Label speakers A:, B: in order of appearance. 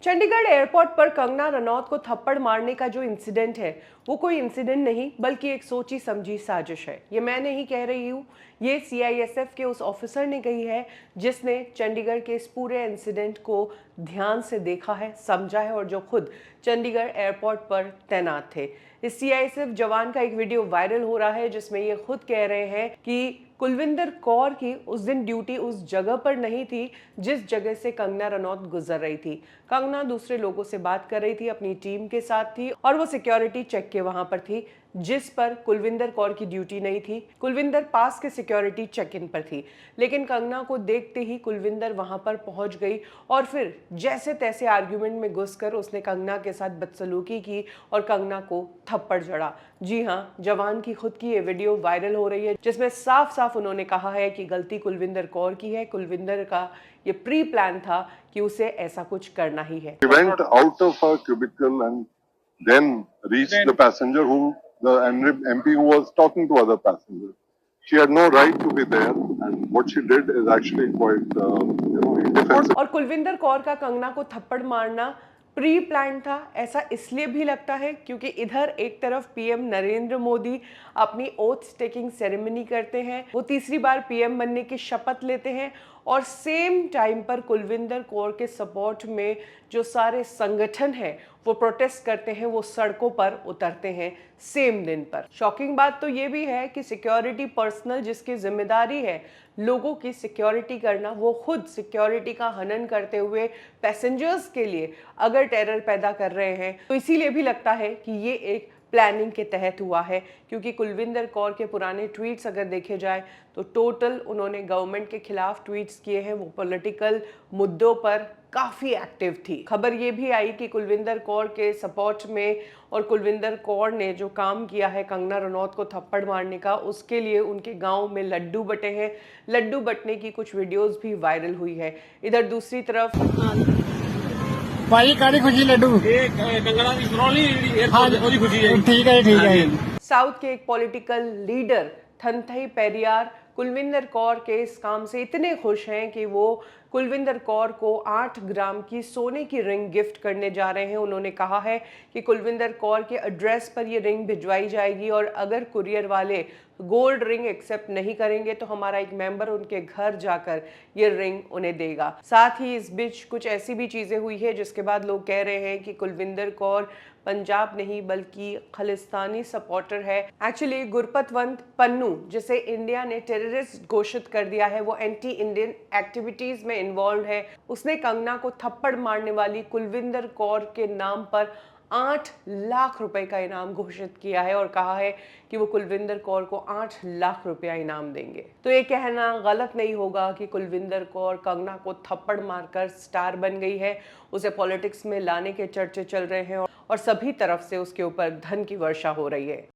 A: Chandigarh airport पर कंगना रनौत को थप्पड़ मारने का जो इंसिडेंट है वो कोई इंसिडेंट नहीं बल्कि एक सोची समझी साजिश है। ये मैं नहीं कह रही हूँ, ये सीआईएसएफ के उस ऑफिसर ने कही है जिसने चंडीगढ़ के इस पूरे इंसिडेंट को ध्यान से देखा है, समझा है और जो खुद चंडीगढ़ एयरपोर्ट पर तैनात थे। इस सीआईएसएफ जवान का एक वीडियो वायरल हो रहा है जिसमें ये खुद कह रहे हैं कि कुलविंदर कौर की उस दिन ड्यूटी उस जगह पर नहीं थी जिस जगह से कंगना रनौत गुजर रही थी। कंगना दूसरे लोगों से बात कर रही थी, अपनी टीम के साथ थी और वो सिक्योरिटी चेक के वहां पर थी जिस पर कुलविंदर कौर की ड्यूटी नहीं थी। कुलविंदर पास के सिक्योरिटी चेक इन पर थी, लेकिन कंगना को देखते ही कुलविंदर वहां पर पहुंच गई और फिर जैसे तैसे आर्ग्यूमेंट में घुसकर उसने कंगना के साथ बदसलूकी की और कंगना को थप्पड़ जड़ा। जी हाँ, जवान की खुद की ये वीडियो वायरल हो रही है जिसमें साफ साफ उन्होंने कहा है कि गलती कुलविंदर कौर की है। कुलविंदर का ये प्री प्लान था कि उसे ऐसा कुछ करना ही है।
B: He went out of her cubicle and then reached the passenger the MP who was talking to other passengers. She had no right to be there, and what she did is actually quite, indefensible.
A: और कुलविंदर कौर का कंगना को थप्पड़ मारना pre plan था, ऐसा इसलिए भी लगता है क्योंकि इधर एक तरफ पीएम नरेंद्र मोदी अपनी ओथ टेकिंग सेरेमनी करते हैं, वो तीसरी बार पीएम बनने की शपथ लेते हैं और सेम टाइम पर कुलविंदर कौर के सपोर्ट में जो सारे संगठन हैं वो प्रोटेस्ट करते हैं, वो सड़कों पर उतरते हैं सेम दिन पर। शॉकिंग बात तो ये भी है कि सिक्योरिटी पर्सनल जिसकी जिम्मेदारी है लोगों की सिक्योरिटी करना, वो खुद सिक्योरिटी का हनन करते हुए पैसेंजर्स के लिए अगर टेरर पैदा कर रहे हैं तो इसीलिए भी लगता है कि ये एक प्लानिंग के तहत हुआ है। क्योंकि कुलविंदर कौर के पुराने ट्वीट्स अगर देखे जाए तो टोटल उन्होंने गवर्नमेंट के खिलाफ ट्वीट्स किए हैं, वो पॉलिटिकल मुद्दों पर काफ़ी एक्टिव थी। खबर ये भी आई कि कुलविंदर कौर के सपोर्ट में और कुलविंदर कौर ने जो काम किया है कंगना रनौत को थप्पड़ मारने का, उसके लिए उनके गांव में लड्डू बटे हैं। लड्डू बटने की कुछ वीडियोस भी वायरल हुई है। इधर दूसरी तरफ
C: भाई काली खुशी लड्डू
D: कंगना की सुरौली ओदी खुशी है।
C: ठीक है।
A: साउथ के एक पॉलिटिकल लीडर थनथई पेरियार कुलविंदर कौर के इस काम से इतने खुश हैं कि वो कुलविंदर कौर को 8 ग्राम की सोने की रिंग गिफ्ट करने जा रहे हैं। उन्होंने कहा है कि कुलविंदर कौर के एड्रेस पर ये रिंग भिजवाई जाएगी और अगर कुरियर वाले गोल्ड रिंग एक्सेप्ट नहीं करेंगे तो हमारा एक मेंबर उनके घर जाकर ये रिंग उन्हें देगा। साथ ही इस बीच कुछ ऐसी भी चीजें हुई है जिसके बाद लोग कह रहे हैं कि कुलविंदर कौर पंजाब नहीं बल्कि खालिस्तानी सपोर्टर है। एक्चुअली गुरपतवंत पन्नू जिसे इंडिया ने टेररिस्ट घोषित कर दिया है, वो एंटी इंडियन एक्टिविटीज में इन्वॉल्व है। उसने कंगना को थप्पड़ मारने वाली कुलविंदर कौर के नाम पर 8 लाख रुपए का इनाम घोषित किया है और कहा है कि वो कुलविंदर कौर को 8 लाख रुपया इनाम देंगे। तो ये कहना गलत नहीं होगा कि कुलविंदर कौर कंगना को थप्पड़ मारकर स्टार बन गई है। उसे पॉलिटिक्स में लाने के चर्चे चल रहे हैं और सभी तरफ से उसके ऊपर धन की वर्षा हो रही है।